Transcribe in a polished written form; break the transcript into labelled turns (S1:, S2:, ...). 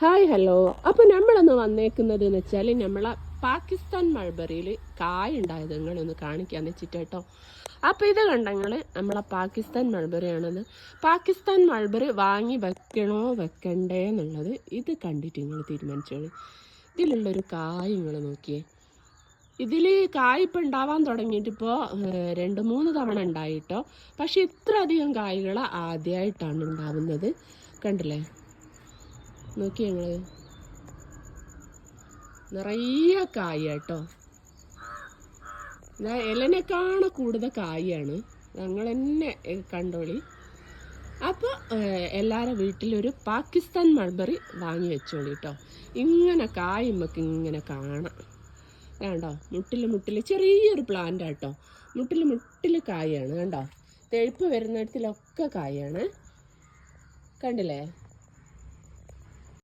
S1: Hi hello. അപ്പോൾ നമ്മളൊന്ന് വന്നേക്കുന്നത് എന്ന് വെച്ചാൽ നമ്മളെ പാകിസ്ഥാൻ മൾബറിയിൽ കായ ഉണ്ടായത് നിങ്ങളൊന്ന് കാണിക്കാന്ന് വെച്ചിട്ട് കേട്ടോ. അപ്പോൾ ഇത് കണ്ടങ്ങൾ നമ്മളെ പാകിസ്ഥാൻ മൾബറിയാണത്. പാകിസ്ഥാൻ മൾബറി വാങ്ങി വെക്കണോ വെക്കണ്ടേ എന്നുള്ളത് ഇത് കണ്ടിട്ട് നിങ്ങൾ തീരുമാനിച്ചോളൂ. ഇതിലുള്ളൊരു കായ നിങ്ങൾ നോക്കിയേ. ഇതിൽ കായ് ഇപ്പം ഉണ്ടാവാൻ തുടങ്ങിയിട്ടിപ്പോൾ 2-3 തവണ ഉണ്ടായിട്ടോ. പക്ഷെ ഇത്ര അധികം കായ്കൾ ആദ്യമായിട്ടാണ് ഉണ്ടാവുന്നത്. കണ്ടില്ലേ, നോക്കി ഞങ്ങൾ നിറയെ കായ കേട്ടോ. ഇലനെക്കാണ് കൂടുതൽ കായാണ്. ഞങ്ങൾ തന്നെ കണ്ടോളി. അപ്പോൾ എല്ലാവരുടെ വീട്ടിലൊരു പാകിസ്ഥാൻ മൾബറി വാങ്ങി വെച്ചോളി കേട്ടോ. ഇങ്ങനെ കായ് നമുക്ക് ഇങ്ങനെ കാണാം. കണ്ടോ, മുട്ടിൽ ചെറിയൊരു പ്ലാന്റ് കേട്ടോ. മുട്ടിൽ കായാണ് കണ്ടോ. തെഴുപ്പ് വരുന്നിടത്തിലൊക്കെ കായാണ്. കണ്ടില്ലേ.